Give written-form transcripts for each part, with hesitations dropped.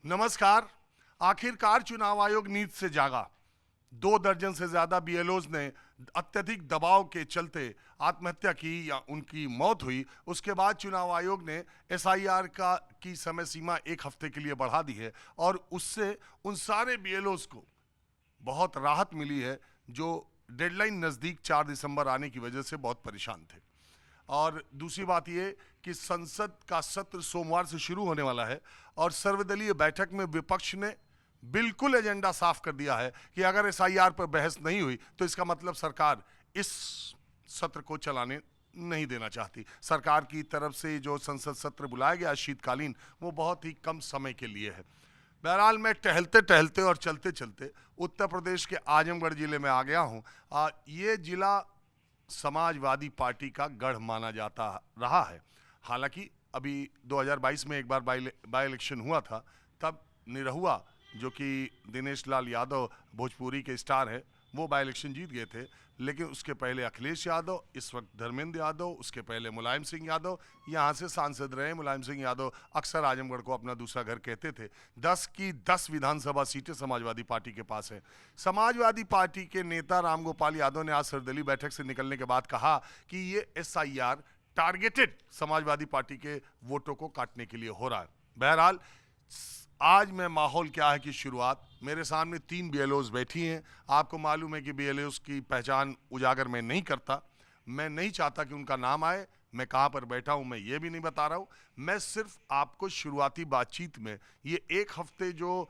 नमस्कार। आखिरकार चुनाव आयोग नींद से जागा। 2 दर्जन से ज्यादा बीएलओज ने अत्यधिक दबाव के चलते आत्महत्या की या उनकी मौत हुई। उसके बाद चुनाव आयोग ने एसआईआर की समय सीमा 1 हफ्ते के लिए बढ़ा दी है और उससे उन सारे बीएलओज को बहुत राहत मिली है जो डेडलाइन नज़दीक 4 दिसंबर आने की वजह से बहुत परेशान थे। और दूसरी बात यह कि संसद का सत्र सोमवार से शुरू होने वाला है और सर्वदलीय बैठक में विपक्ष ने बिल्कुल एजेंडा साफ कर दिया है कि अगर एसआईआर पर बहस नहीं हुई तो इसका मतलब सरकार इस सत्र को चलाने नहीं देना चाहती। सरकार की तरफ से जो संसद सत्र बुलाया गया शीतकालीन, वो बहुत ही कम समय के लिए है। बहरहाल मैं टहलते टहलते और चलते चलते उत्तर प्रदेश के आजमगढ़ जिले में आ गया हूँ। ये जिला समाजवादी पार्टी का गढ़ माना जाता रहा है। हालांकि अभी 2022 में एक बार बाई इलेक्शन हुआ था, तब निरहुआ जो कि दिनेश लाल यादव भोजपुरी के स्टार हैं, वो बाई इलेक्शन जीत गए थे। लेकिन उसके पहले अखिलेश यादव, इस वक्त धर्मेंद्र यादव, उसके पहले मुलायम सिंह यादव यहाँ से सांसद रहे। मुलायम सिंह यादव अक्सर आजमगढ़ को अपना दूसरा घर कहते थे। 10 की 10 विधानसभा सीटें समाजवादी पार्टी के पास है। समाजवादी पार्टी के नेता रामगोपाल यादव ने आज सर्वदलीय बैठक से निकलने के बाद कहा कि ये एसआईआर टारगेटेड समाजवादी पार्टी के वोटों को काटने के लिए हो रहा है। बहरहाल आज मैं माहौल क्या है की शुरुआत, मेरे सामने 3 बीएलओज बैठी हैं। आपको मालूम है कि बीएलओज की पहचान उजागर मैं नहीं करता, मैं नहीं चाहता कि उनका नाम आए। मैं कहाँ पर बैठा हूँ मैं ये भी नहीं बता रहा हूँ। मैं सिर्फ आपको शुरुआती बातचीत में ये 1 हफ्ते जो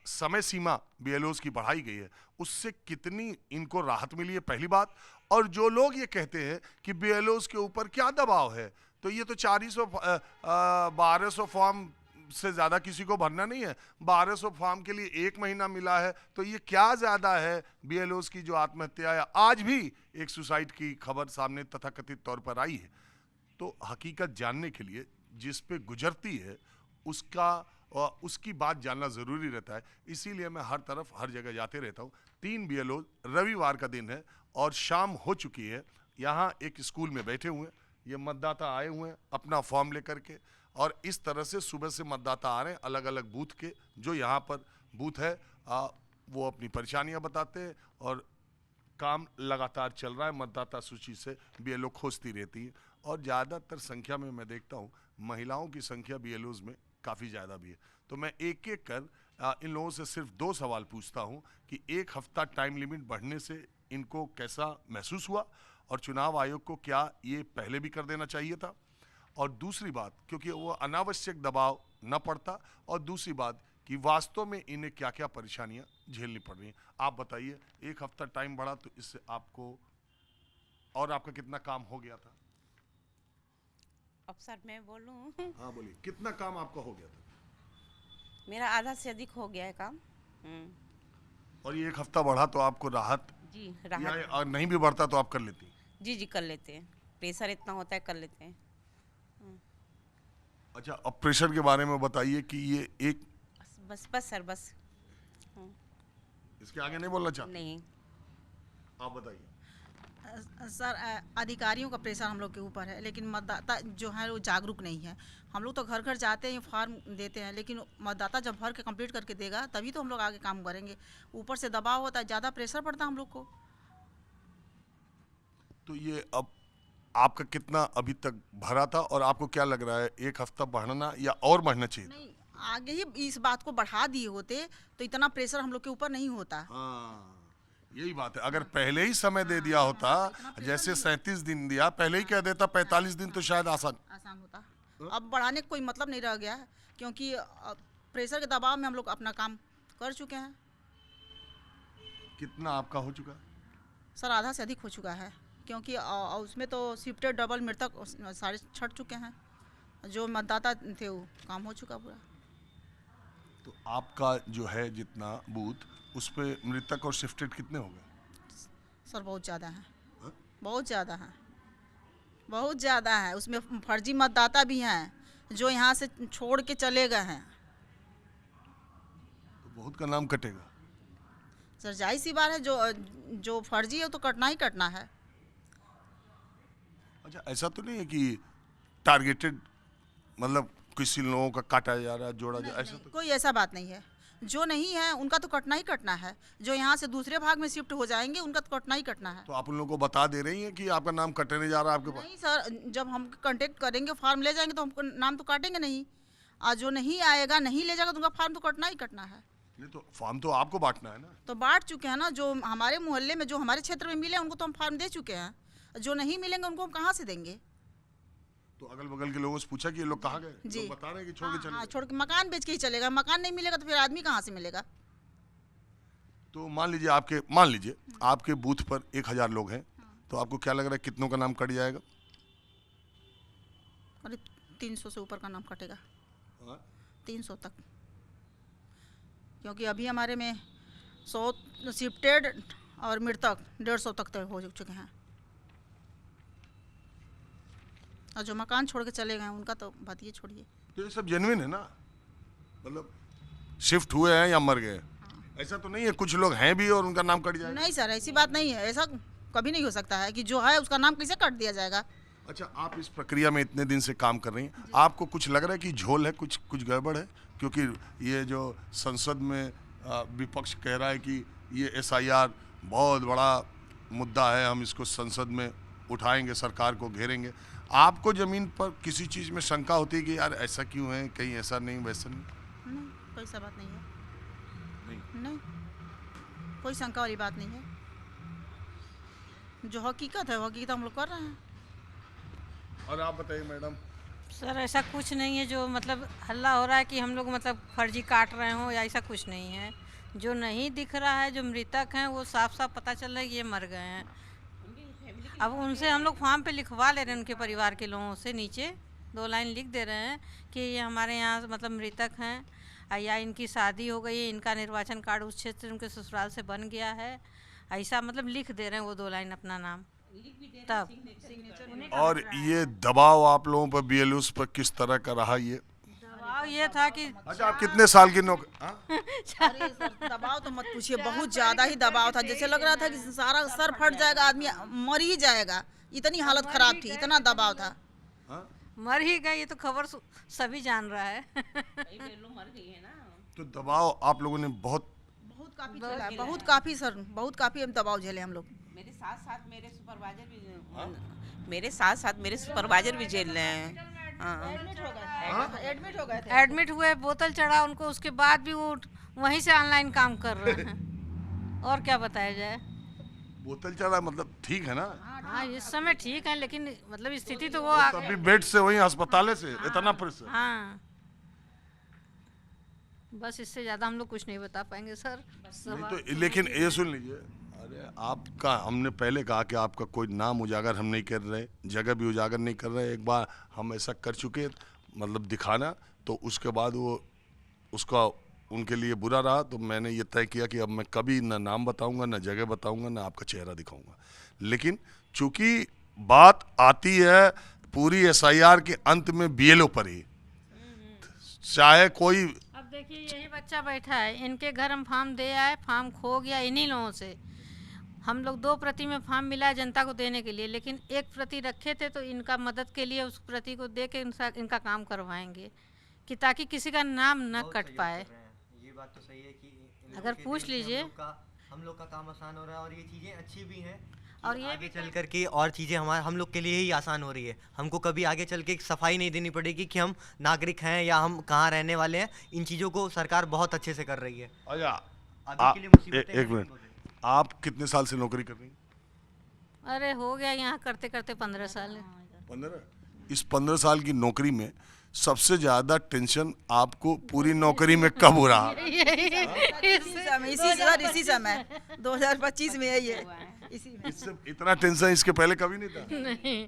समय सीमा बीएलओज की बढ़ाई गई है उससे कितनी इनको राहत मिली है, पहली बात। और जो लोग ये कहते हैं कि बीएलओज के ऊपर क्या दबाव है, तो ये तो 1200 फॉर्म से ज़्यादा किसी को भरना नहीं है। 1200 फॉर्म के लिए 1 महीना मिला है, तो ये क्या ज़्यादा है। बीएलओज की जो आत्महत्या है, आज भी एक सुसाइड की खबर सामने तथाकथित तौर पर आई है। तो हकीकत जानने के लिए जिस पे गुजरती है उसकी बात जानना ज़रूरी रहता है। इसीलिए मैं हर तरफ हर जगह जाते रहता हूँ। 3 बीएलओ, रविवार का दिन है और शाम हो चुकी है। यहाँ एक स्कूल में बैठे हुए हैं, ये मतदाता आए हुए हैं अपना फॉर्म लेकर के, और इस तरह से सुबह से मतदाता आ रहे हैं अलग अलग बूथ के। जो यहाँ पर बूथ है वो अपनी परेशानियाँ बताते हैं और काम लगातार चल रहा है। मतदाता सूची से बीएलओ खोजती रहती है और ज़्यादातर संख्या में मैं देखता हूँ महिलाओं की संख्या बीएलओज में काफ़ी ज़्यादा भी है। तो मैं एक एक कर इन लोगों से सिर्फ 2 सवाल पूछता हूँ कि 1 हफ्ता टाइम लिमिट बढ़ने से इनको कैसा महसूस हुआ और चुनाव आयोग को क्या ये पहले भी कर देना चाहिए था, और दूसरी बात क्योंकि वो अनावश्यक दबाव न पड़ता, और दूसरी बात कि वास्तव में इन्हें क्या क्या परेशानियां झेलनी पड़ रही हैं। आप बताइए, 1 हफ्ता टाइम बढ़ा तो इससे आपको और आपका कितना काम हो गया था? अब सर मैं बोलूं? हाँ बोलिए, कितना काम आपका हो गया था? मेरा आधा से अधिक हो गया है काम। और ये 1 हफ्ता बढ़ा तो आपको राहत? जी राहत। या और नहीं भी बढ़ता तो आप कर लेती? जी जी कर लेते हैं, प्रेशर इतना होता है कर लेते हैं। अच्छा, अब प्रेशर के बारे में बताइए कि ये एक बस बस सर बस। इसके आगे नहीं बोलना चाहते? नहीं आप बताइए। सर अधिकारियों का प्रेशर हम लोग के ऊपर है, लेकिन मतदाता जो है वो जागरूक नहीं है। हम लोग तो घर घर जाते हैं, फॉर्म देते हैं, लेकिन मतदाता जब भर के कंप्लीट करके देगा तभी तो हम लोग आगे काम करेंगे। ऊपर से दबाव होता है, ज़्यादा प्रेशर पड़ता है हम लोग को। तो ये अब आपका कितना अभी तक भरा था और आपको क्या लग रहा है 1 हफ्ता बढ़ना या और बढ़ना चाहिए? नहीं, आगे ही इस बात को बढ़ा दिए होते तो इतना प्रेशर हम लोग के ऊपर नहीं होता। हाँ, यही बात है। अगर पहले ही समय दे दिया होता, जैसे 37 दिन दिया, पहले ही कह देता 45 दिन, तो शायद आसान होता। अब बढ़ाने का कोई मतलब नहीं रह गया है, क्योंकि प्रेशर के दबाव में हम लोग अपना काम कर चुके हैं। कितना आपका हो चुका? सर आधा से अधिक हो चुका है, क्योंकि उसमें तो शिफ्टेड डबल मृतक सारे छट चुके हैं। जो मतदाता थे वो काम हो चुका पूरा। तो आपका जो है जितना बूथ, उस पे मृतक और शिफ्टेड कितने हो गए? सर बहुत ज़्यादा है, बहुत ज़्यादा है, बहुत ज़्यादा है। उसमें फर्जी मतदाता भी हैं जो यहाँ से छोड़ के चले गए हैं। तो बहुत का नाम कटेगा। सर जाहिर सी बात है, जो फर्जी है वो तो कटना ही कटना है। अच्छा, ऐसा तो नहीं है कि टारगेटेड, मतलब किसी लोगों का काटा जा रहा है, जोड़ा जा नहीं, ऐसा नहीं, तो कोई ऐसा बात नहीं है। जो नहीं है उनका तो कटना ही कटना है। जो यहाँ से दूसरे भाग में शिफ्ट हो जाएंगे उनका तो कटना ही कटना है। तो आप उन लोगों को बता दे रही हैं कि आपका नाम कटने जा रहा है आपके पास? नहीं सर, जब हम कांटेक्ट करेंगे फार्म ले जाएंगे तो हमको नाम तो काटेंगे नहीं। और जो नहीं आएगा नहीं ले जाएगा तो उनका फार्म तो कटना ही कटना है। नहीं तो फॉर्म तो आपको बांटना है ना। तो बांट चुके हैं ना, जो हमारे मोहल्ले में जो हमारे क्षेत्र में मिले उनको तो हम फार्म दे चुके हैं। जो नहीं मिलेंगे उनको हम कहाँ से देंगे? तो अगल बगल के लोगों से पूछा कि ये लोग कहाँ गए? जी। लोग बता रहे हैं कि छोड़ के चले हाँ, गए। छोड़ के मकान बेच के ही चलेगा। मकान नहीं मिलेगा तो फिर आदमी कहाँ से मिलेगा? तो मान लीजिए आपके बूथ पर 1000 लोग हैं, तो आपको क्या लग रहा है कितनों का नाम कट जाएगा? करीब 300 से ऊपर का नाम कटेगा। 300 तक, क्योंकि अभी हमारे में 100 शिफ्टेड और मृतक 150 तक हो चुके हैं। और जो मकान छोड़ के चले गए उनका तो बात ये छोड़िए। तो ये सब जेन्युइन है ना, मतलब शिफ्ट हुए हैं या मर गए? ऐसा तो नहीं है कुछ लोग हैं भी और उनका नाम कट जाएगा? नहीं सर, ऐसी बात नहीं है। ऐसा कभी नहीं हो सकता है कि जो है उसका नाम कैसे कट दिया जाएगा। अच्छा, आप इस प्रक्रिया में इतने दिन से काम कर रही हैं, आपको कुछ लग रहा है कि झोल है, कुछ गड़बड़ है? क्योंकि ये जो संसद में विपक्ष कह रहा है कि ये SIR बहुत बड़ा मुद्दा है, हम इसको संसद में उठाएंगे, सरकार को घेरेंगे। आपको ज़मीन पर किसी चीज़ में शंका होती है कि यार ऐसा क्यों है, कहीं ऐसा नहीं वैसा नहीं? नहीं, कोई सा बात नहीं है। नहीं। नहीं, कोई शंका वाली बात नहीं है। जो हकीकत है वो हकीकत हम लोग कर रहे हैं। और आप बताइए मैडम। सर ऐसा कुछ नहीं है जो मतलब हल्ला हो रहा है कि हम लोग मतलब फर्जी काट रहे हो, या ऐसा कुछ नहीं है। जो नहीं दिख रहा है, जो मृतक हैं वो साफ साफ पता चल रहा है कि ये मर गए हैं। अब उनसे हम लोग फॉर्म पे लिखवा ले रहे हैं, उनके परिवार के लोगों से नीचे 2 लाइन लिख दे रहे हैं कि ये हमारे यहाँ मतलब मृतक हैं, या इनकी शादी हो गई है, इनका निर्वाचन कार्ड उस क्षेत्र उनके ससुराल से बन गया है, ऐसा मतलब लिख दे रहे हैं वो 2 लाइन अपना नाम। तब और ये दबाव आप लोगों पर BLOs पर किस तरह का रहा? ये दबाव ये था कि अच्छा, आप कितने साल की नौकरी? अरे सर, दबाव तो मत पूछिए, बहुत ज़्यादा ही दबाव था। जैसे लग रहा था कि सारा सर फट जाएगा, आदमी मर ही जाएगा। इतनी हालत खराब थी, इतना दबाव था। मर ही गए, ये तो खबर सभी जान रहा है। मर गई है ना। तो दबाव आप लोगों ने बहुत काफी झेला है, बहुत काफी सर, बहुत काफी हम दबाव झेले हम लोग। मेरे साथ साथ मेरे सुपरवाइजर भी जेल रहे हैं। हाँ। एडमिट हो गए थे। एडमिट हुए, बोतल चढ़ा उनको, उसके बाद भी वो वहीं से ऑनलाइन काम कर रहे हैं। और क्या बताया जाए? बोतल चढ़ा मतलब ठीक है ना? हाँ, इस समय ठीक है, लेकिन मतलब स्थिति तो वो तभी बेड से वहीं अस्पताल से इतना प्रेशर। हाँ, बस इससे ज़्यादा हम लोग कुछ नहीं बता पाएंगे सर। नहीं तो लेकिन ये सुन लीजिए, अरे आपका, हमने पहले कहा कि आपका कोई नाम उजागर हम नहीं कर रहे, जगह भी उजागर नहीं कर रहे। एक बार हम ऐसा कर चुके, मतलब दिखाना, तो उसके बाद वो उसका उनके लिए बुरा रहा, तो मैंने ये तय किया कि अब मैं कभी ना नाम बताऊंगा, ना जगह बताऊंगा, ना आपका चेहरा दिखाऊंगा। लेकिन चूंकि बात आती है पूरी SIR के अंत में BLO पर ही, चाहे कोई। अब देखिए यही बच्चा बैठा है, इनके घर हम फार्म दे आए, फार्म खो गया इन्हीं लोगों से। हम लोग 2 प्रति में फार्म मिला है जनता को देने के लिए, लेकिन 1 प्रति रखे थे, तो इनका मदद के लिए उस प्रति को दे के इनका काम करवाएंगे, कि ताकि किसी का नाम न कट पाए। ये बात तो सही है कि अगर पूछ लीजिए, हम लोग का काम आसान हो रहा है, और ये चीज़ें अच्छी भी हैं। और ये आगे चल कर के और चीज़ें हम लोग के लिए ही आसान हो रही है। हमको कभी आगे चल के सफाई नहीं देनी पड़ेगी कि हम नागरिक हैं या हम कहाँ रहने वाले हैं। इन चीज़ों को सरकार बहुत अच्छे से कर रही है। अच्छा, अभी के लिए मुसीबतें एक मिनट, आप कितने साल से नौकरी कर रही हैं? अरे हो गया यहाँ करते करते 15 साल। 15। इस 15 साल की नौकरी में सबसे ज्यादा टेंशन आपको पूरी नौकरी में कब हो रहा? इसी समय 2025 में यही है। इसी में इससे इतना टेंशन इसके पहले कभी नहीं था? नहीं,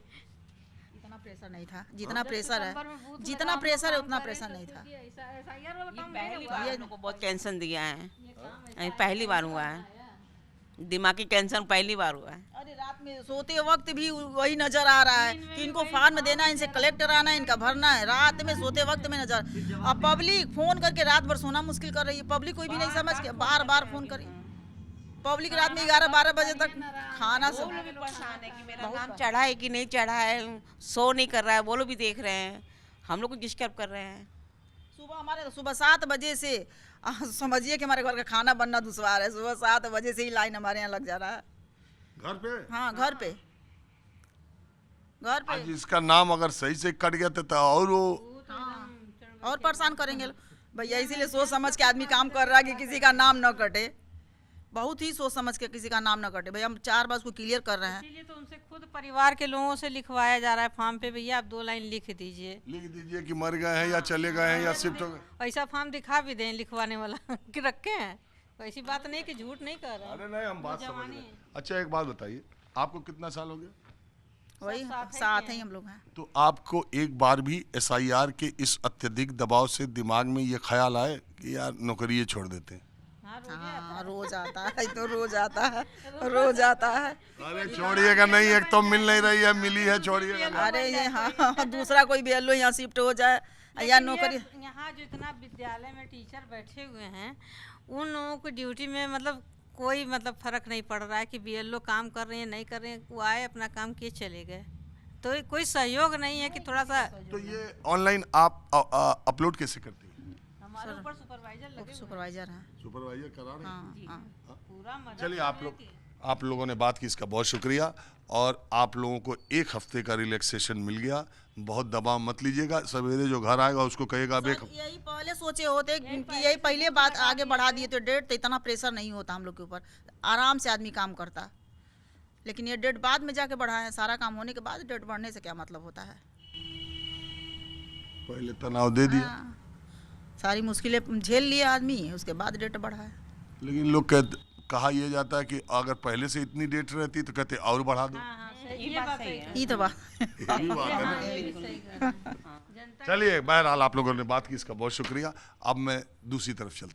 इतना प्रेशर नहीं था जितना प्रेशर है, जितना प्रेशर है उतना प्रेशर नहीं था। पहली बार हम लोग को बहुत टेंशन दिया है, पहली बार हुआ है, दिमागी टेंशन पहली बार हुआ है। अरे रात में सोते वक्त भी वही नजर आ रहा है कि इनको फॉर्म देना है, इनसे कलेक्टर आना है, इनका भरना है। रात में सोते वक्त में नजर, अब पब्लिक फोन करके रात भर सोना मुश्किल कर रही है। पब्लिक कोई भी नहीं समझ के बार बार फोन करी। पब्लिक रात में 11-12 बजे तक खाना सब परेशान है कि मेरा नाम चढ़ा है कि नहीं चढ़ा है, शो नहीं कर रहा है, वो लोग भी देख रहे हैं। हम लोग को डिस्टर्ब कर रहे हैं। सुबह हमारे सुबह 7 बजे से समझिए कि हमारे घर का खाना बनना दुश्वार है। सुबह 7 बजे से ही लाइन हमारे यहाँ लग जा रहा है। घर पे हाँ, घर पे आज इसका नाम अगर सही से कट गया तो और वो और परेशान करेंगे भैया। इसीलिए सोच समझ के आदमी काम कर रहा है कि किसी का नाम न कटे। बहुत ही सोच समझ के किसी का नाम न कटे भैया। हम 4 बार उसको क्लियर कर रहे हैं। इसीलिए तो उनसे खुद परिवार के लोगों से लिखवाया जा रहा है फॉर्म पे, भैया आप 2 लाइन लिख दीजिए कि मर गए हैं या चले गए हैं या शिफ्ट हो गए। ऐसा फॉर्म दिखा भी दें लिखवाने वाला कि रखे हैं। ऐसी बात नहीं कि झूठ नहीं कर रहे हैं। अरे नहीं, हम बात समझ रहे हैं। अच्छा एक बात बताइए, आपको कितना साल हो गया? वही साथ ही हम लोग हैं। तो आपको एक बार भी SIR के इस अत्यधिक दबाव से दिमाग में ये ख्याल आए कि यार नौकरी ये छोड़ देते हैं? हाँ, रोज आता है तो रोज आता है, रोज आता है। अरे छोड़िएगा नहीं, एक तो मिल नहीं रही है, मिली है, छोड़िएगा नहीं। अरे ये हाँ, दूसरा कोई BLO यहाँ शिफ्ट हो जाए या नौकरी। यहाँ जितना विद्यालय में टीचर बैठे हुए हैं उन लोगों की ड्यूटी में मतलब कोई मतलब फर्क नहीं पड़ रहा है कि BLO काम कर रहे हैं नहीं कर रहे हैं। वो आए अपना काम किए चले गए, तो कोई सहयोग नहीं है कि थोड़ा सा। तो ये ऑनलाइन आप अपलोड कैसे करती हैं? हमारे ऊपर सुपरवाइजर लगे सुपरवाइजर हैं। सुपरवाइजर करा रहे हैं? हाँ, हाँ। पूरा मदद। चलिए आप लोगों ने बात की, इसका बहुत शुक्रिया। और आप लोगों को 1 हफ्ते का रिलैक्सेशन मिल गया। बहुत दबाव मत लीजिएगा। सवेरे जो घर आएगा उसको कहेगा अब यही पहले सोचे होते कि यही पहले बात आगे बढ़ा दिए तो डेट तो इतना प्रेशर नहीं होता हम लोग के ऊपर, आराम से आदमी काम करता। लेकिन ये डेट बाद में जाके बढ़ाए। सारा काम होने के बाद डेट बढ़ने से क्या मतलब होता है? पहले तनाव दे दिया। हाँ, सारी मुश्किलें झेल लिया आदमी, उसके बाद डेट बढ़ाए। लेकिन लोग कहा यह जाता है कि अगर पहले से इतनी डेट रहती तो कहते और बढ़ा दो। ये बात सही है। ये तो बात यही बात है ना। चलिए बहरहाल आप लोगों ने बात की, इसका बहुत शुक्रिया। अब मैं दूसरी तरफ चलता हूँ।